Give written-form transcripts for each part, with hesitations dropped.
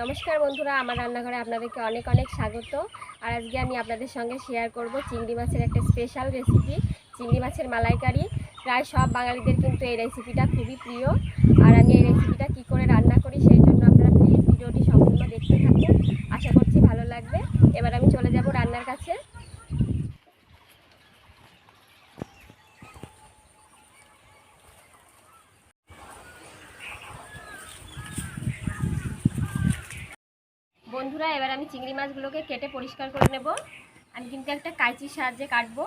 নমস্কার বন্ধুরা, আমার রান্নাঘরে আপনাদেরকে অনেক অনেক স্বাগত। আর আজকে আমি আপনাদের সঙ্গে শেয়ার করব চিংড়ি মাছের একটা স্পেশাল রেসিপি, চিংড়ি মাছের মালাইকারি। প্রায় সব বাঙালিদের কিন্তু এই রেসিপিটা খুবই প্রিয়। আর আমি এই রেসিপিটা কী করে রান্না করি সেই জন্য আপনারা প্লিজ ভিডিওটি সম্পূর্ণ দেখতে থাকুন, আশা করছি ভালো লাগবে। এবার আমি চলে যাব রান্নার কাছে। বন্ধুরা, এবার আমি চিংড়ি মাছগুলোকে কেটে পরিষ্কার করে নেব। আমি কিন্তু একটা কাঁচির সাহায্যে কাটবো।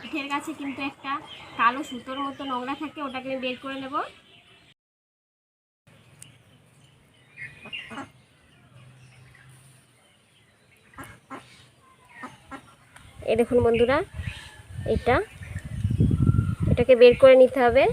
পিঠের কাছে কিন্তু একটা কালো সুতোর মতো নোংরা থাকে, ওটাকে আমি বের করে নেব। এই দেখুন বন্ধুরা, এটাকে বের করে নিতে হবে।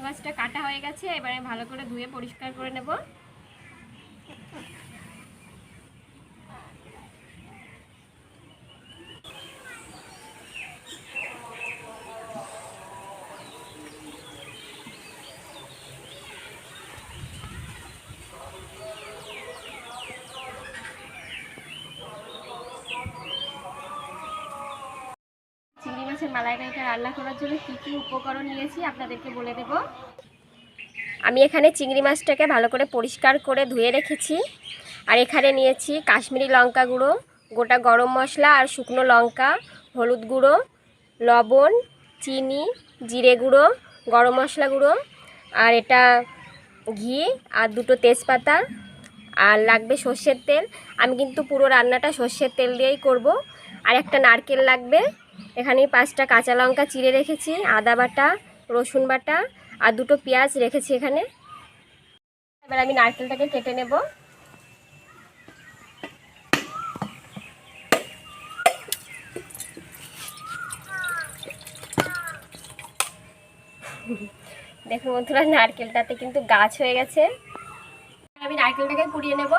মাছটা কাটা হয়ে গেছে, এবারে ভালো করে ধুয়ে পরিষ্কার করে নেব। চিংড়ি মাছের মালাইকারিটা রান্না করার জন্য কী কী উপকরণ নিয়েছি আপনাদেরকে বলে দেব। আমি এখানে চিংড়ি মাছটাকে ভালো করে পরিষ্কার করে ধুয়ে রেখেছি। আর এখানে নিয়েছি কাশ্মীরি লঙ্কা গুঁড়ো, গোটা গরম মশলা আর শুকনো লঙ্কা, হলুদ গুঁড়ো, লবণ, চিনি, জিরে গুঁড়ো, গরম মশলা গুঁড়ো, আর এটা ঘি আর দুটো তেজপাতা, আর লাগবে সর্ষের তেল। আমি কিন্তু পুরো রান্নাটা সর্ষের তেল দিয়েই করব। আর একটা নারকেল লাগবে। এখানে 5টা কাঁচা লঙ্কা চিড়ে রেখেছি, আদা বাটা, রসুন বাটা আর দুটো পেঁয়াজ রেখেছি এখানে। এবার আমি নারকেলটাকে কেটে নেব। দেখুন বন্ধুরা, নারকেলটাতে কিন্তু গাছ হয়ে গেছে। আমি নারকেলটাকে কুড়িয়ে নেব।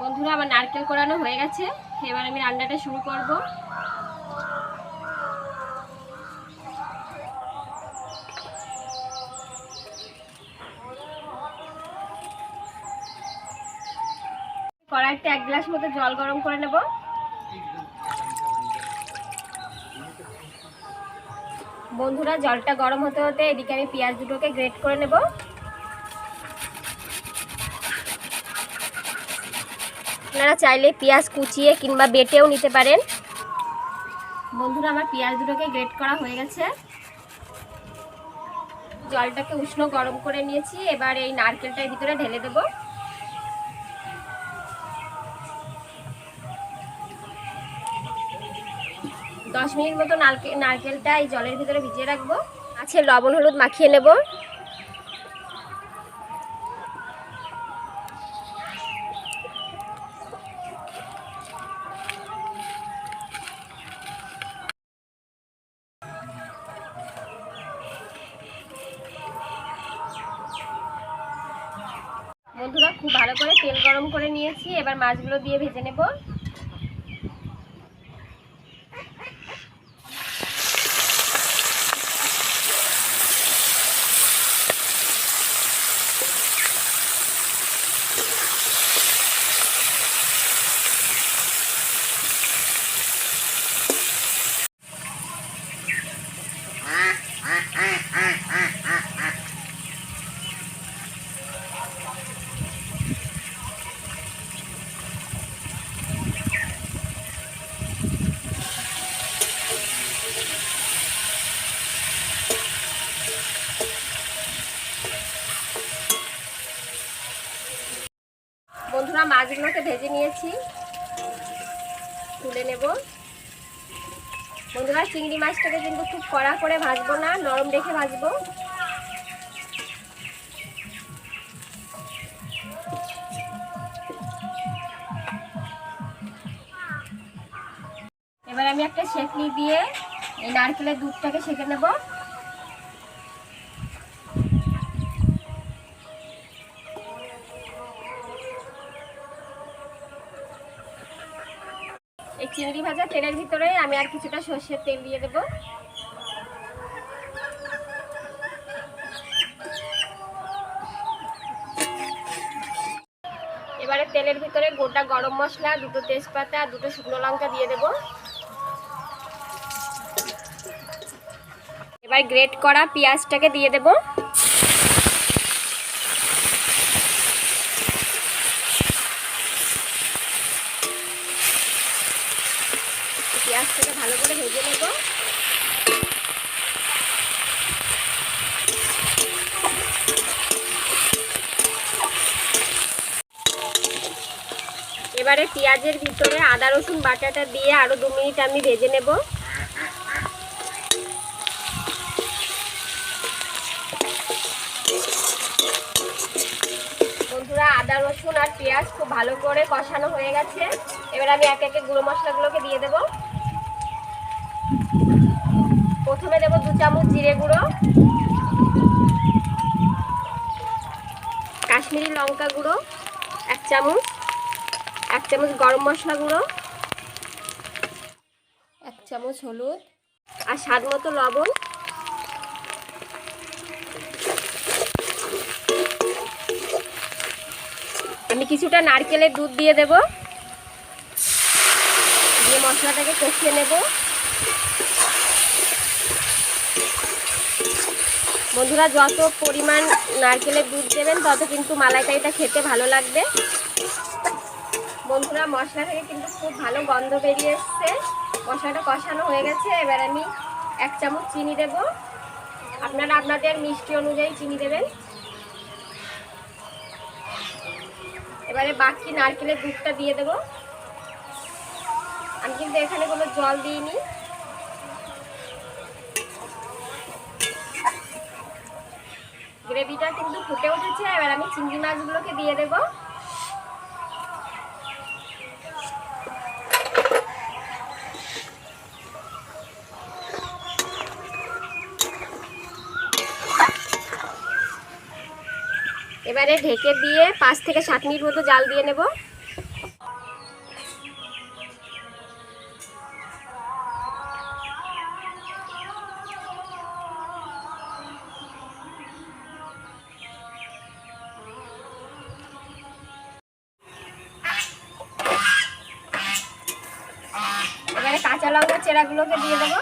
বন্ধুরা, আমার নারকেল কোড়ানো হয়ে গেছে। এবার আমি রান্নাটা শুরু করব। কড়াইতে 1 গ্লাস মতো জল গরম করে নেব। বন্ধুরা, জলটা গরম হতে হতে এদিকে আমি পেঁয়াজ দুটোকে গ্রেট করে নেব। আপনারা চাইলে পেঁয়াজ কুচিয়ে কিংবা বেটেও নিতে পারেন। বন্ধুরা, আমার পেঁয়াজ দুটোকে গ্রেট করা হয়ে গেছে। জলটাকে উষ্ণ গরম করে নিয়েছি। এবার এই নারকেলটার ভিতরে ঢেলে দেব। দশ মিনিট মতো নারকেলটা এই জলের ভিতরে ভিজিয়ে রাখবো। আছে লবণ হলুদ মাখিয়ে নেব। বন্ধুরা, খুব ভালো করে তেল গরম করে নিয়েছি। এবার মাছগুলো দিয়ে ভেজে নেব। মাছগুলোকে ভেজে নিয়েছি, তুলে নেব। বন্ধুরা চিংড়ি মাছটাকে কিন্তু খুব কড়া করে ভাজবো না, নরম রেখে ভাজবো। এবার আমি একটা সেকনি দিয়ে এই নারকেলের দুধটাকে সেঁকে নেব। এই চিংড়ি ভাজা তেলের ভিতরে আমি আর কিছুটা সর্ষের তেল দিয়ে দেব। এবারে তেলের ভিতরে গোটা গরম মশলা, দুটো তেজপাতা, দুটো শুকনো লঙ্কা দিয়ে দেব। এবার গ্রেট করা পেঁয়াজটাকে দিয়ে দেব। পেঁয়াজটাকে ভালো করে ভেজে নেব। এবারে পেঁয়াজের ভিতরে আদা রসুন বাটাটা দিয়ে আরো 2 মিনিট আমি ভেজে নেব। বন্ধুরা আদা রসুন আর পেঁয়াজ খুব ভালো করে কষানো হয়ে গেছে। এবার আমি একে একে গুঁড়ো মশলাগুলোকে দিয়ে দেব। প্রথমে দেব 2 চামচ জিরে গুঁড়ো, কাশ্মীরি লঙ্কা গুঁড়ো 1 চামচ, 1 চামচ গরম মশলা গুঁড়ো, 1 চামচ হলুদ আর স্বাদ মতো লবণ। আমি কিছুটা নারকেলের দুধ দিয়ে দেব, দিয়ে মশলাটাকে কষিয়ে নেব। বন্ধুরা যত পরিমাণ নারকেলের দুধ দেবেন তত কিন্তু মালাইকারিটা খেতে ভালো লাগবে। বন্ধুরা মশলা থেকে কিন্তু খুব ভালো গন্ধ বেরিয়ে এসছে, মশলাটা কষানো হয়ে গেছে। এবার আমি 1 চামচ চিনি দেব, আপনারা আপনাদের মিষ্টি অনুযায়ী চিনি দেবেন। এবারে বাকি নারকেলের দুধটা দিয়ে দেব। আমি কিন্তু এখানে কোনো জল দিইনি। গ্রেভিটা কিন্তু ফুটে উঠেছে। এবার আমি চিংড়ি মাছগুলোকে দিয়ে দেব। এবারে ঢেকে দিয়ে 5 থেকে 7 মিনিট মতো জাল দিয়ে নেব। এবারে কাঁচা লঙ্কার চেরাগুলোকে দিয়ে দেবো।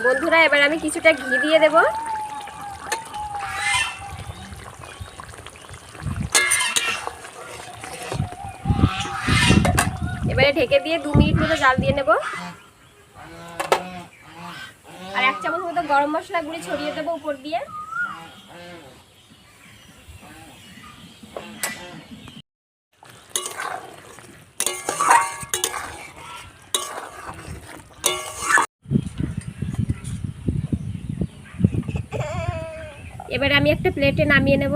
বন্ধুরা এবার আমি কিছুটা ঘি দিয়ে দেব। এবারে ঢেকে দিয়ে 2 মিনিট মতো জাল দিয়ে নেব। আর 1 চামচ মতো গরম মশলা গুঁড়ি ছড়িয়ে দেবো উপর দিয়ে। এবারে আমি একটা প্লেটে নামিয়ে নেব।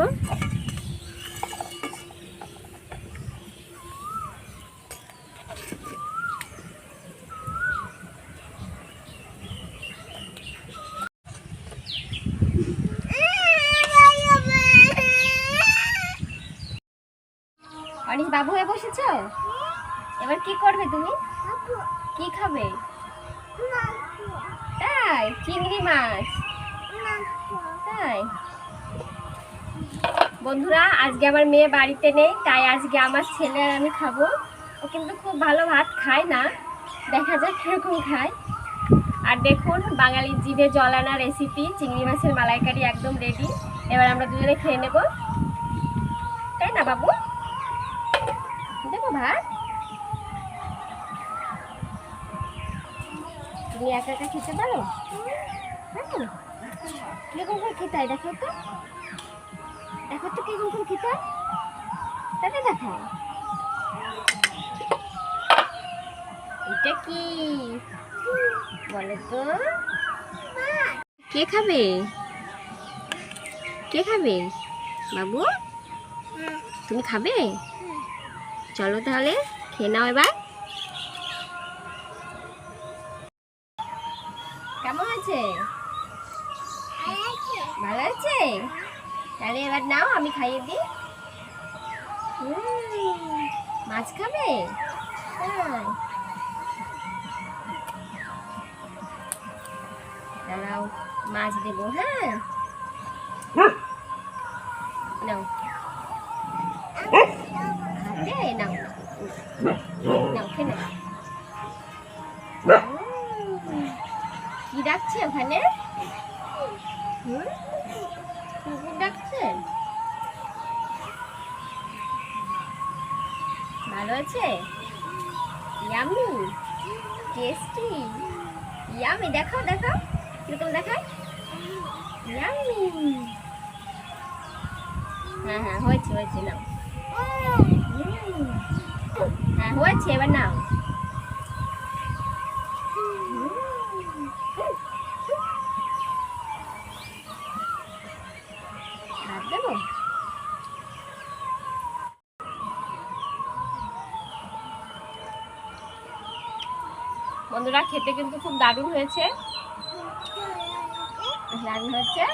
অনিশ বাবু হয়ে বসেছো, এবার কি করবে তুমি? কি খাবে? তাই চিংড়ি মাছ, তাই। বন্ধুরা আজকে আমার মেয়ে বাড়িতে নেই, তাই আজকে আমার ছেলে আর আমি খাবো। ও কিন্তু খুব ভালো ভাত খায় না, দেখা যাক কিরকম খায়। আর দেখুন বাঙালির জিভে জল আনা রেসিপি চিংড়ি মাছের মালাইকারি একদম রেডি। এবার আমরা দুজনে খেয়ে নেব, তাই না বাবু? দেবো ভাত? তুমি একা একা খেতে পারো? হ্যাঁ। কিরকম করে খেতে হয় দেখো তো, দেখো তো কিরকম করে খেতে হয়, তাতে দেখো। এটা কি বলো তো? কে খাবে, কে খাবে বাবু? তুমি খাবে? চলো তাহলে খেয়ে নাও এবার। কেমন আছে? ভালো আছে? তাহলে এবার নাও, আমি খাইয়ে দিই। মাছ খাবে? দাঁড়াও, মাছ দেবো। হ্যাঁ নাও, হাতে নাও, নাও খেয়ে নাও। কি ডাকছে ওখানে? কুকুর ডাকছে? ভালো আছে? Yummy, tasty, yummy. দেখাও দেখাও কিরকম দেখায়, ইয়ামি। হ্যাঁ হ্যাঁ হয়েছে হয়েছে, নাও। হ্যাঁ হয়েছে, এবার নাও। ভাত দেবো? বন্ধুরা খেতে কিন্তু খুব দারুণ হয়েছে, দারুণ হচ্ছে।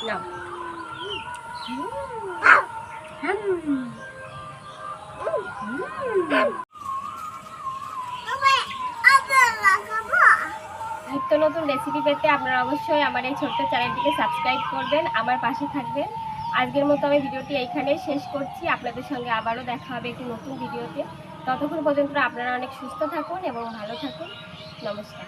নাও। নিত্য নতুন রেসিপি পেতে আপনারা অবশ্যই আমার এই ছোট্ট চ্যানেলটিকে সাবস্ক্রাইব করবেন, আমার পাশে থাকবেন। আজকের মতো আমি ভিডিওটি এইখানেই শেষ করছি। আপনাদের সঙ্গে আবারও দেখা হবে একটি নতুন ভিডিওতে। ততক্ষণ পর্যন্ত আপনারা অনেক সুস্থ থাকুন এবং ভালো থাকুন। নমস্কার।